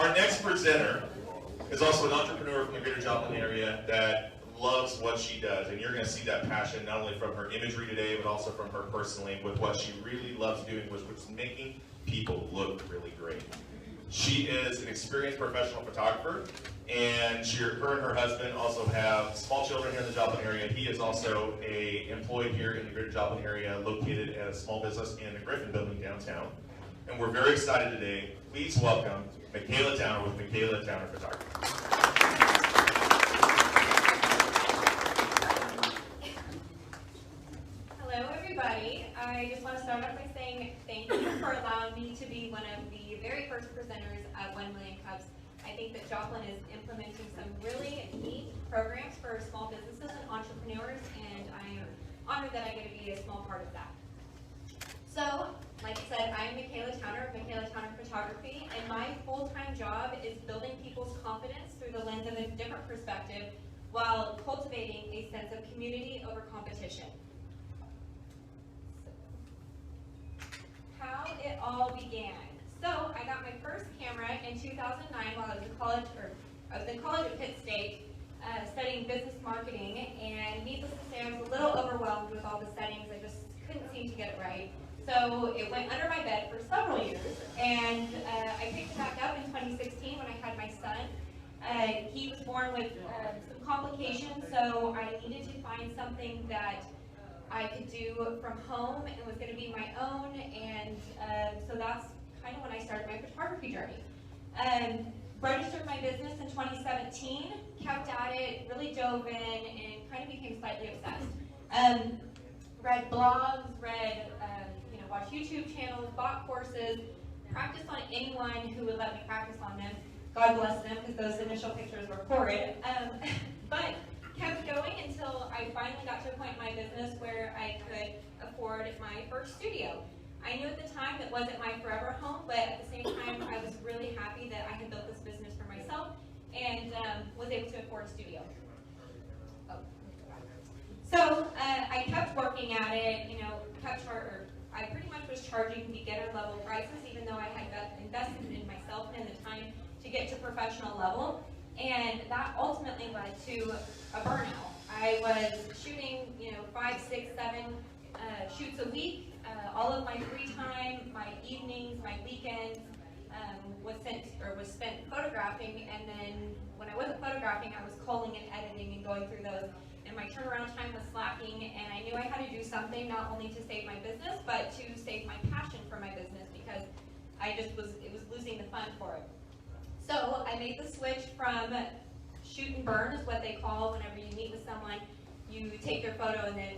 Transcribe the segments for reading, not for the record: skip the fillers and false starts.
Our next presenter is also an entrepreneur from the greater Joplin area that loves what she does, and you're going to see that passion not only from her imagery today, but also from her personally with what she really loves doing, which is making people look really great. She is an experienced professional photographer, and her and her husband also have small children here in the Joplin area. He is also employed here in the greater Joplin area, located at a small business in the Griffin building downtown. And we're very excited today. Please welcome Makala Towner with Makala Towner Photography. Hello, everybody. I just want to start off by saying thank you for allowing me to be one of the very first presenters at 1 Million Cups. I think that Joplin is implementing some really neat programs for small businesses and entrepreneurs, and I am honored that I get to be a small part of that. So, like I said, I'm Makala Towner of Makala Towner Photography, and my full-time job is building people's confidence through the lens of a different perspective while cultivating a sense of community over competition. How it all began. So I got my first camera in 2009 while I was in college, at Pitt State, studying business marketing, and needless to say, I was a little overwhelmed with all the settings. I just couldn't seem to get it right. So it went under my bed for several years, and I picked it back up in 2016 when I had my son. He was born with some complications, so I needed to find something that I could do from home and was going to be my own, and so that's kind of when I started my photography journey. Registered my business in 2017, kept at it, really dove in, and kind of became slightly obsessed. Read blogs, watched YouTube channels, bought courses, practiced on anyone who would let me practice on them. God bless them, because those initial pictures were horrid. But kept going until I finally got to a point in my business where I could afford my first studio. I knew at the time it wasn't my forever home, but at the same time I was really happy that I had built this business for myself and was able to afford a studio. So I kept working at it, I pretty much was charging beginner level prices, even though I had invested in myself and in the time to get to professional level. And that ultimately led to a burnout. I was shooting, 5, 6, 7 shoots a week. All of my free time, my evenings, my weekends was spent photographing. And then when I wasn't photographing, I was culling and editing and going through those. And my turnaround time was slacking. And I knew I had to do something not only to save my business, but to save my passion for my business, because it was losing the fun for it. So I made the switch from shoot and burn, is what they call whenever you meet with someone. You take their photo and then,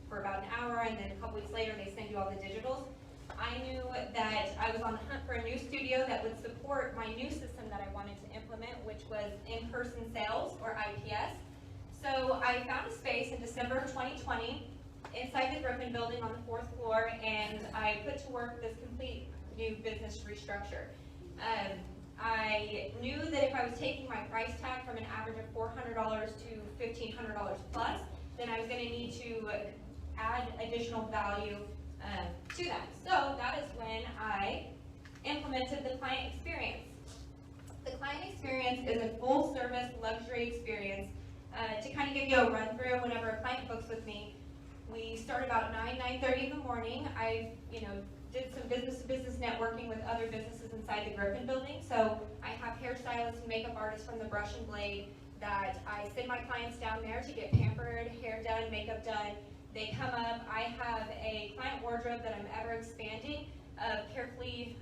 for about an hour, and then a couple weeks later they send you all the digitals. I knew that I was on the hunt for a new studio that would support my new system that I wanted to implement, which was in-person sales, or IPS. So I found a space in December of 2020 inside the Griffin building on the 4th floor, and I put to work this complete new business restructure. I knew that if I was taking my price tag from an average of $400 to $1,500 plus, then I was going to need to add additional value to that. So that is when I implemented the client experience. The client experience is a full-service luxury experience. To kind of give you a run-through, whenever a client books with me, we start about 9:30 in the morning. I, did some business-to-business networking with other businesses inside the Griffin building. So I have hairstylists and makeup artists from the Brush and Blade that I send my clients down there to get pampered, hair done, makeup done. They come up. I have a client wardrobe that I'm ever expanding of carefully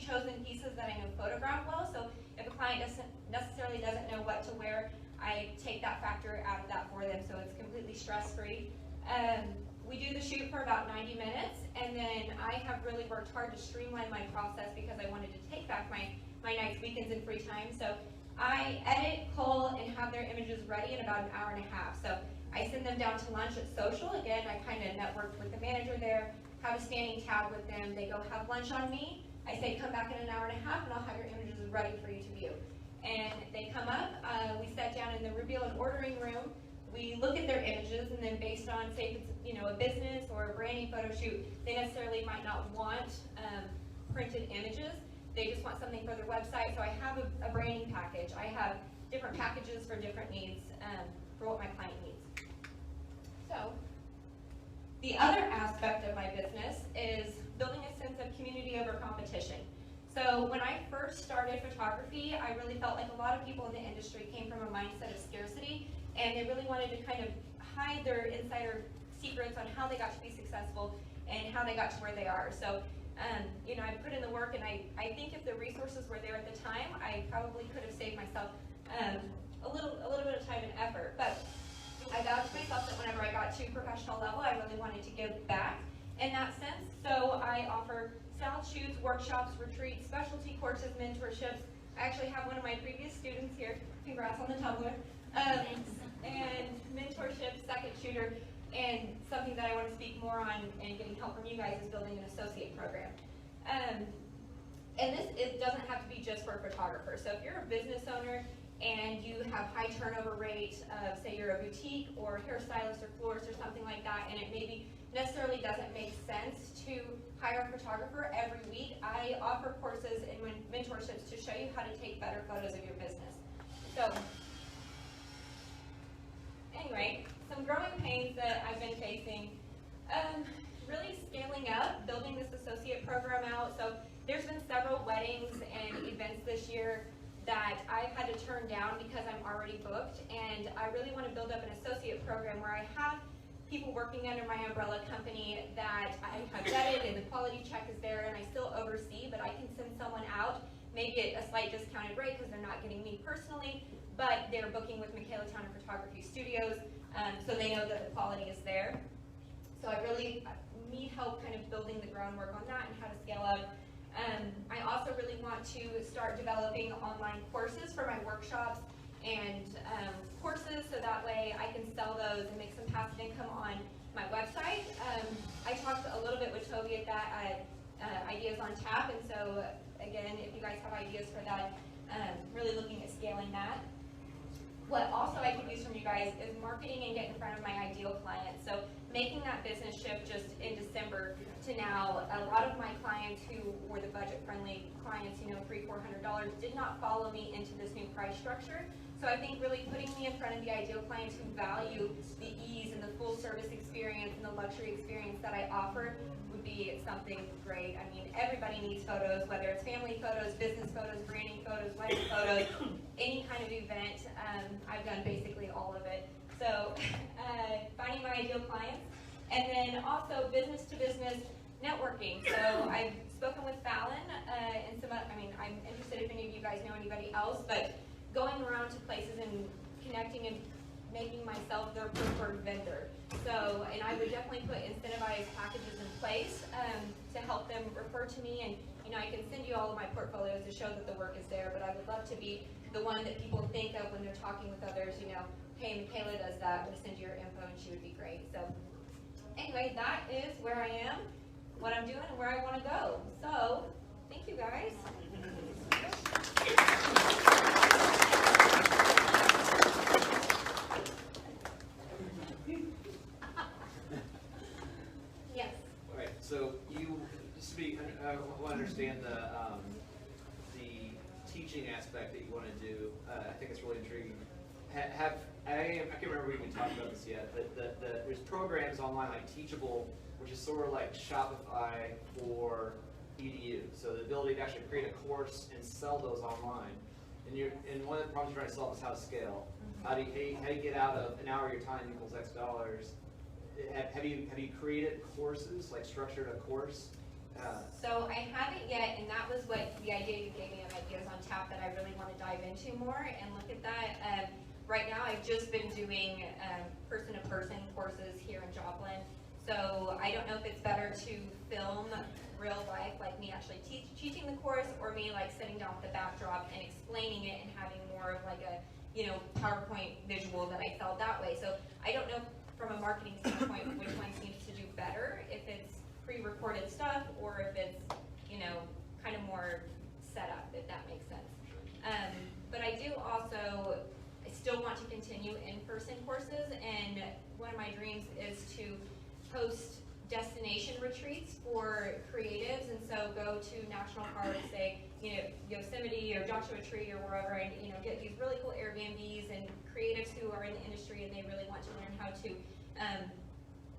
chosen pieces that I know photograph well. So if a client necessarily doesn't know what to wear, I take that factor out of that for them, so it's completely stress-free. We do the shoot for about 90 minutes, and then I have really worked hard to streamline my process because I wanted to take back my nights, weekends, and free time. So I edit, cull, and have their images ready in about an hour and a half. So I send them down to lunch at Social. Again, I kind of networked with the manager there, have a standing tab with them. They go have lunch on me. I say, come back in an hour and a half, and I'll have your images ready for you to view. And they come up, we sat down in the reveal and ordering room, we look at their images, and then based on, say if it's a business or a branding photo shoot, they necessarily might not want printed images. they just want something for their website. So I have a branding package. I have different packages for different needs, for what my client needs. So the other aspect of my business is building a sense of community over competition. So when I first started photography, I really felt like a lot of people in the industry came from a mindset of scarcity, and they really wanted to kind of hide their insider secrets on how they got to be successful and how they got to where they are. So, you know, I put in the work, and I think if the resources were there at the time, I probably could have saved myself a little bit of time and effort. But I vowed to myself that whenever I got to professional level, I really wanted to give back in that sense. So I offer style shoots, workshops, retreats, specialty courses, mentorships. I actually have one of my previous students here. Congrats on the tumbler. And mentorship, second shooter, and something that I want to speak more on and getting help from you guys is building an associate program. And it doesn't have to be just for photographers. So if you're a business owner and you have high turnover rate of, say you're a boutique or hairstylist or florist or something like that, and it maybe necessarily doesn't make sense to hire a photographer every week, I offer courses and mentorships to show you how to take better photos of your business. So anyway, some growing pains that I've been facing, really scaling up, building this associate program out. So there's been several weddings and events this year that I've had to turn down because I'm already booked, and I really want to build up an associate program where I have people working under my umbrella company that I have vetted and the quality check is there and I still oversee, but I can send someone out, maybe at a slight discounted rate because they're not getting me personally, but they're booking with Makala Photography Studios, so they know that the quality is there. So I really need help kind of building the groundwork on that and how to scale up. I also really want to start developing online courses for my workshops and courses, so that way I can sell those and make some passive income on my website. I talked a little bit with Toby at that Ideas on Tap, and so again, if you guys have ideas for that, really looking at scaling that. What also I could use from you guys is marketing and get in front of my ideal clients. So making that business shift just in December to now, a lot of my clients who were the budget-friendly clients, you know, $300, $400, did not follow me into this new price structure. So I think really putting me in front of the ideal clients who value the ease and the full service experience and the luxury experience that I offer would be something great. I mean, everybody needs photos, whether it's family photos, business photos, branding photos, wedding photos, any kind of event. I've done basically all of it. So finding my ideal clients, and then also business to business networking. So I've spoken with Fallon and some, I mean, I'm interested if any of you guys know anybody else, but going around to places and connecting and making myself their preferred vendor. So, and I would definitely put incentivized packages in place to help them refer to me, and you know, I can send you all of my portfolios to show that the work is there, but I would love to be the one that people think of when they're talking with others, you know, hey, Makala does that, we'll send you your info and she would be great. So anyway, that is where I am, what I'm doing, and where I want to go. So, thank you guys. Yes. All right. So you just to be, I want to understand the teaching aspect that you want to do. I think it's really intriguing. I can't remember if we talked about this yet, but there's programs online like Teachable, which is sort of like Shopify for EDU. So the ability to actually create a course and sell those online. And one of the problems you're trying to solve is how to scale. How do you get out of an hour of your time equals X dollars? Have you created courses, like structured a course? So I haven't yet, and that was what the idea you gave me of Ideas on Tap that I really want to dive into more and look at that. Right now I've just been doing person-to-person courses here in Joplin. So I don't know if it's better to film real life, like me actually teaching the course, or me like sitting down with the backdrop and explaining it and having more of like a, you know, PowerPoint visual that I sell that way. So I don't know from a marketing standpoint which one seems to do better, if it's pre-recorded stuff or if it's, you know, kind of more set up, if that makes sense. But I do also still want to continue in-person courses, and one of my dreams is to host destination retreats for creatives, and so go to national parks, say, you Joshua Tree or wherever and, get these really cool Airbnbs and creatives who are in the industry and they really want to learn how to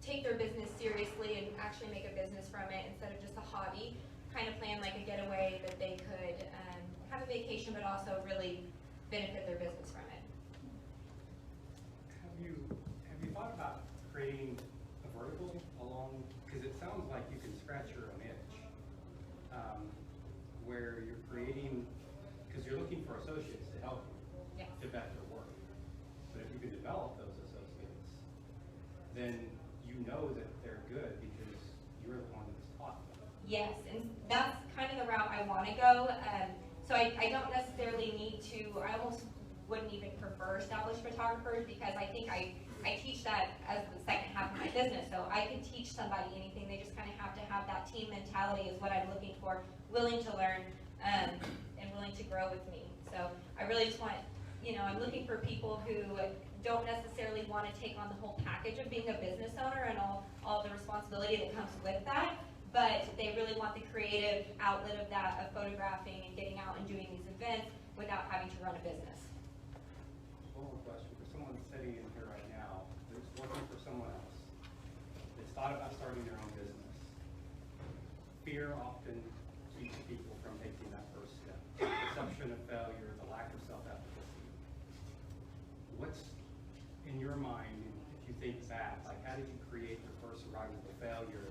take their business seriously and actually make a business from it instead of just a hobby, kind of plan like a getaway that they could have a vacation but also really benefit their business from it. Have you thought about creating a vertical along, because it sounds like you can scratch your own itch, where you're creating, because you're looking for associates to help you Yes. to better work. But if you can develop those associates, then you know that they're good because you're the one that's taught them. Yes, and that's kind of the route I want to go. So I don't necessarily need to, I almost wouldn't even prefer established photographers because I think I teach that as the second half of my business. So I can teach somebody anything. They just kind of have to have that team mentality is what I'm looking for, willing to learn and willing to grow with me. So I really just want, I'm looking for people who don't necessarily want to take on the whole package of being a business owner and all the responsibility that comes with that, but they really want the creative outlet of that, of photographing and getting out and doing these events without having to run a business. One more question for someone sitting in here right now who's working for someone else, that's thought about starting their own business. Fear often keeps people from taking that first step. Perception of failure, the lack of self-efficacy. What's in your mind, if you think back, like how did you create your first survivable failure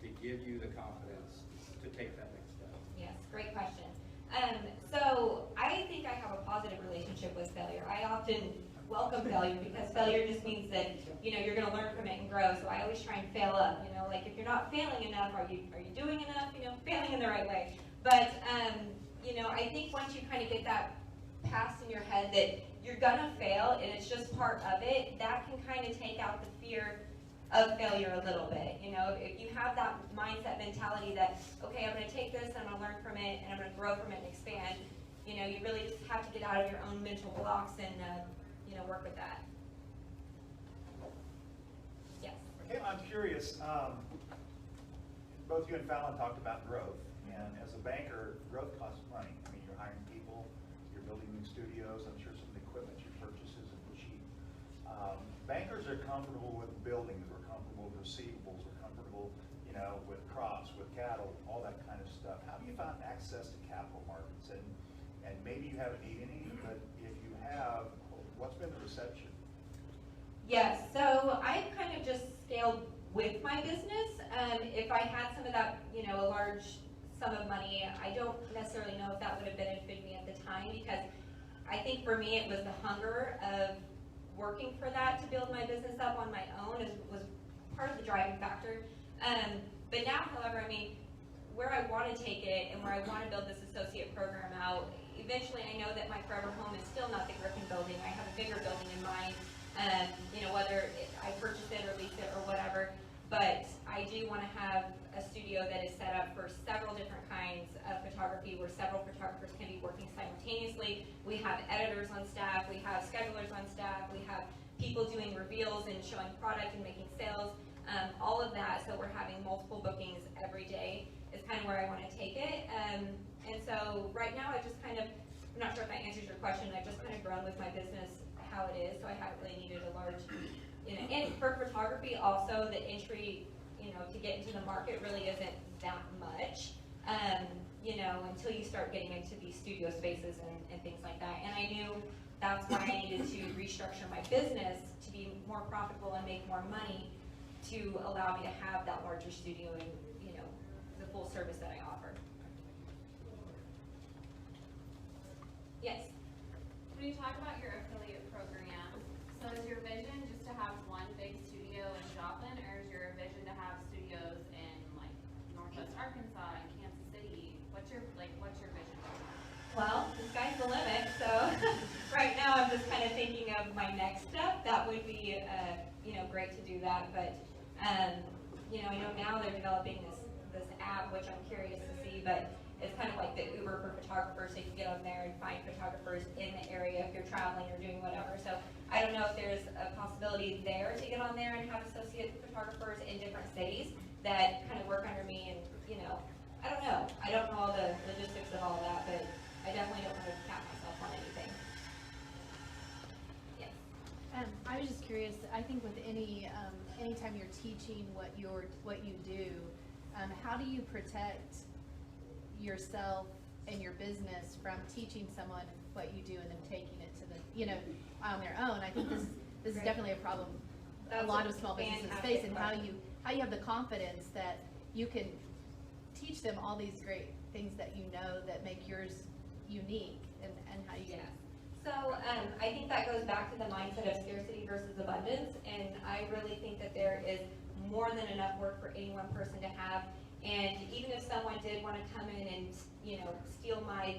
to give you the confidence to take that next step? Yes, great question. So I think I have a positive relationship with failure. I often welcome failure because failure just means that you're going to learn from it and grow. So I always try and fail up. Like if you're not failing enough, are you doing enough? Failing in the right way. But I think once you kind of get that past in your head that you're gonna fail and it's just part of it, that can kind of take out the fear of failure a little bit. If you have that mindset mentality that, okay, I'm gonna take this and I'm gonna learn from it and I'm gonna grow from it and expand, you really just have to get out of your own mental blocks and, work with that. Yes. Okay, I'm curious, both you and Fallon talked about growth, and as a banker, growth costs money. I mean, you're hiring people, you're building new studios, I'm sure some of the equipment you purchase isn't cheap. Bankers are comfortable with buildings, we're comfortable with receivables, we're comfortable, with crops, with cattle, all that kind of stuff. How do you find access to capital markets? And maybe you haven't needed any, but if you have, what's been the reception? Yes, so I've kind of just scaled with my business. If I had some of that, a large sum of money, I don't necessarily know if that would have benefited me at the time because I think for me it was the hunger of working for that to build my business up on my own was part of the driving factor. But now, however, where I want to take it and where I want to build this associate program out, eventually I know that my forever home is still not the Griffin building. I have a bigger building in mind, whether I purchase it or lease it or whatever, but I do want to have a studio that is set up for several different kinds of photography where several photographers can be working simultaneously. We have editors on staff, we have schedulers on staff, we have people doing reveals and showing product and making sales, all of that, so we're having multiple bookings every day is kind of where I want to take it. And so right now I just kind of, I'm not sure if that answers your question, I've just kind of grown with my business how it is, so I haven't really needed a large, and for photography also, the entry, to get into the market really isn't that much, until you start getting into these studio spaces and things like that. And I knew that's why I needed to restructure my business to be more profitable and make more money to allow me to have that larger studio and, the full service that I offer. Yes? When you talk about your affiliate program, so is your vision just to have one big studio in Joplin, or is your vision to have studios in like Northwest Arkansas and Kansas City? What's your vision? Well, the sky's the limit, so right now I'm just kind of thinking of my next step. That would be, great to do that, but, I know now they're developing this app, which I'm curious to see, but it's kind of like the Uber for photographers, so you can get on there and find photographers in the area if you're traveling or doing whatever. So I don't know if there's a possibility there to get on there and have associate photographers in different cities that kind of work under me and, I don't know. I don't know all the logistics of all that, but I definitely don't want to curious. I think with anytime you're teaching what you do, how do you protect yourself and your business from teaching someone what you do and then taking it to the, on their own? I think this is definitely a problem a lot of small businesses face, and how you have the confidence that you can teach them all these great things that that make yours unique, and how you So I think that goes back to the mindset of scarcity versus abundance, and I really think that there is more than enough work for any one person to have. And even if someone did want to come in and steal my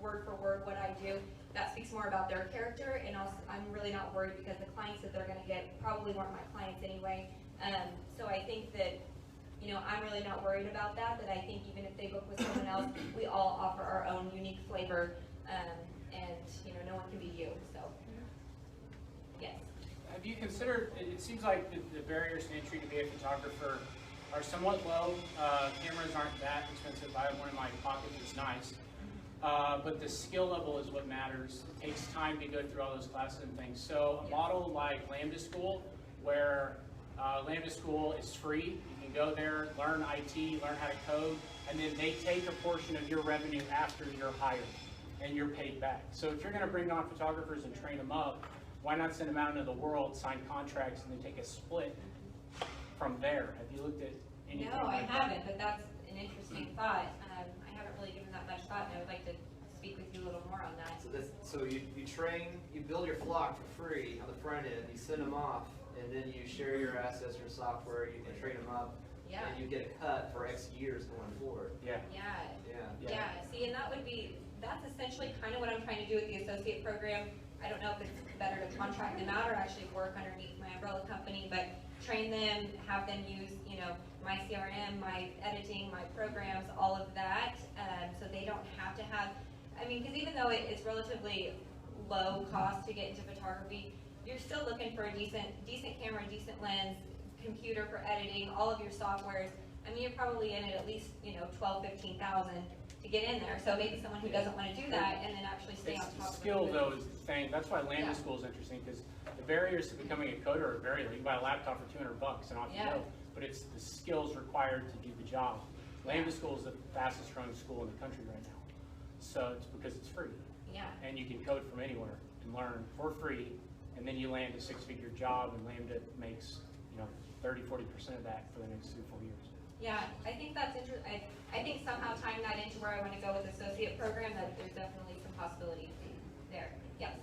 word for word what I do, that speaks more about their character. And also, I'm really not worried, because the clients that they're going to get probably weren't my clients anyway. So I think that I'm really not worried about that. That I think even if they book with someone else, we all offer our own unique flavor. And no one can be you. So yes. Have you considered? It seems like the barriers to entry to be a photographer are somewhat low. Cameras aren't that expensive. I have one in my pocket that's nice. But the skill level is what matters. It takes time to go through all those classes and things. So a model like Lambda School, where Lambda School is free. You can go there, learn IT, learn how to code, and then they take a portion of your revenue after you're hired, and you're paid back. So if you're going to bring on photographers and train them up, why not send them out into the world, sign contracts, and then take a split from there? Have you looked at anything No, I like that? haven't, but that's an interesting thought. I haven't really given that much thought, and I would like to speak with you a little more on that. So you build your flock for free on the front end, you send them off, and then you share your assets, your software, you can train them up, Yeah. and you get a cut for X years going forward. Yeah. Yeah. See, and that's essentially kind of what I'm trying to do with the associate program. I don't know if it's better to contract them out or actually work underneath my umbrella company, but train them, have them use, my CRM, my editing, my programs, all of that, so they don't have to have, because even though it's relatively low cost to get into photography, you're still looking for a decent camera, decent lens, computer for editing, all of your softwares. You're probably in at least, 12, 15,000 to get in there. So maybe someone who doesn't want to do that and then actually stay on top of it. Skill, though, is the thing. That's why Lambda School is interesting, because the barriers to becoming a coder are very low. You can buy a laptop for $200 and off you go. But it's the skills required to do the job. Lambda School is the fastest growing school in the country right now. So it's because it's free. Yeah. And you can code from anywhere and learn for free, and then you land a six-figure job, and Lambda makes 30, 40% of that for the next 2 to 4 years. Yeah, I think that's interesting. I think somehow tying that into where I want to go with the associate program, that there's definitely some possibilities there. Yes.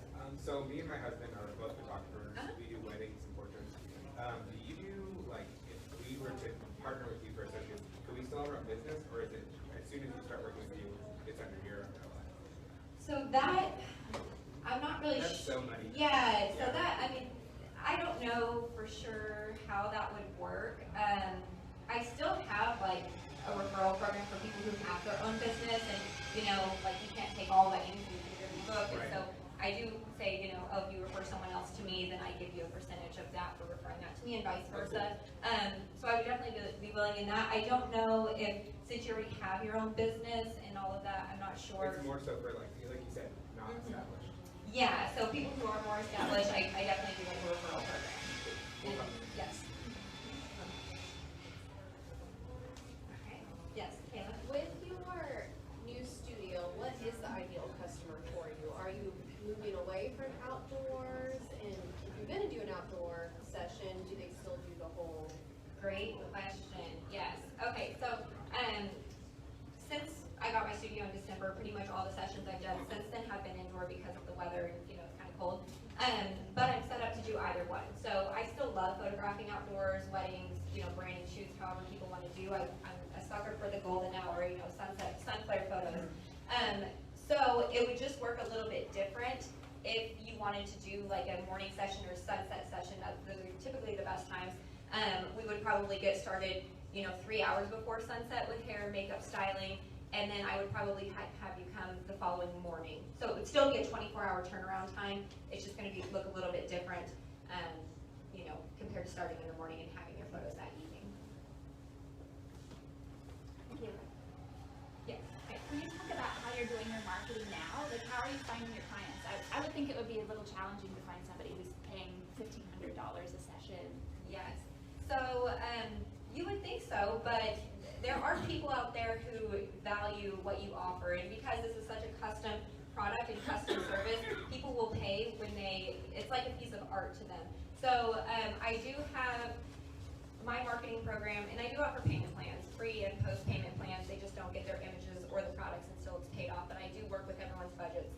So me and my husband are both photographers. Uh-huh. We do weddings and portraits. Do you do, like, if we were to partner with you for associates, could we still have our own business, or is it as soon as we start working with you, it's under your umbrella? So that, I'm not really That's so many. Yeah, so that, I don't know for sure how that would work. I still have like a referral program for people who have their own business, and you can't take all that into your book. And so I do say, if you refer someone else to me, then I give you a percentage of that for referring that to me, and vice versa. So I would definitely be willing in that. I don't know if, since you already have your own business and all of that, I'm not sure. It's more so for like you said, not established. Yeah, so people who are more established, I definitely do like a referral program. And, yes. Okay. Yes, Kayla. With your new studio, what is the ideal customer for you? Are you moving away from outdoors? And if you're going to do an outdoor session, do they still do the whole? Great question. Yes. Okay, so since I got my studio in December, pretty much all the sessions I've done since then have been indoor because of the weather, and it's kind of cold. But I'm set up to do either one. So I still love photographing outdoors, weddings, branding shoots, however people want to do. I'm a sucker for the golden hour, sunset, sun flare photos. So it would just work a little bit different if you wanted to do like a morning session or sunset session. Those are typically the best times. We would probably get started, 3 hours before sunset with hair, makeup, styling, and then I would probably have you come the following morning. So it would still be a 24-hour turnaround time. It's just going to look a little bit different, compared to starting in the morning and having your photos that evening. Thank you. Yes. Okay, can you talk about how you're doing your marketing now? Like, how are you finding your clients? I would think it would be a little challenging to find somebody who's paying $1,500 a session? Yes. So you would think so, but there are people out there who value what you offer, and because this is such a custom product and custom service, people will pay when it's like a piece of art to them. So I do have my marketing program, and I do offer payment plans, pre and post payment plans. They just don't get their images or the products until it's paid off, but I do work with everyone's budgets.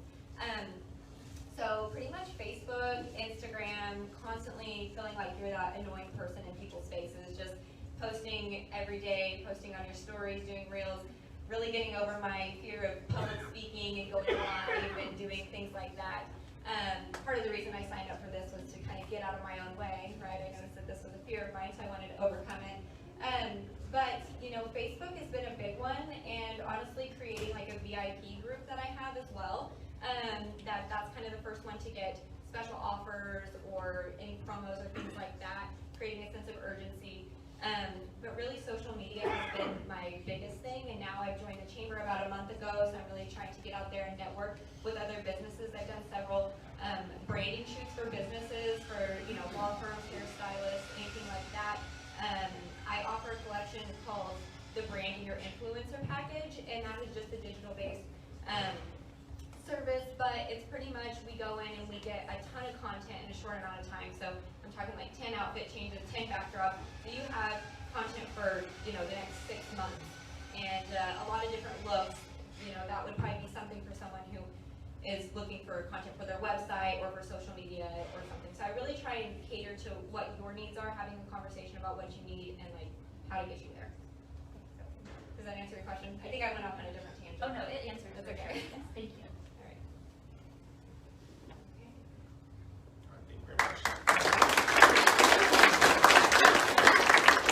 So pretty much Facebook, Instagram, constantly feeling like you're that annoying person in people's faces, just posting every day, posting on your stories, doing reels, really getting over my fear of public speaking and going live and doing things like that. Part of the reason I signed up for this was to kind of get out of my own way, right? I noticed that this was a fear of mine, so I wanted to overcome it. But, you know, Facebook has been a big one, and honestly creating like a VIP group that I have as well. That's kind of the first one to get special offers or any promos or things like that, creating a sense of urgency. But really social media has been my biggest thing, and now I've joined the chamber about a month ago, so I'm really trying to get out there and network with other businesses. I've done several branding shoots for businesses, for law firms, hairstylists, anything like that. I offer a collection called the Branding Your Influencer Package, and that is just a digital-based service, but it's pretty much we go in and we get a ton of content in a short amount of time. So I'm talking like 10 outfit changes, 10 backdrops. So you have content for the next 6 months, and a lot of different looks. That would probably be something for someone who is looking for content for their website or for social media or something. So I really try and cater to what your needs are, having a conversation about what you need and like how to get you there. Does that answer your question? I think I went off on a different tangent. Oh no, it answers. That's okay.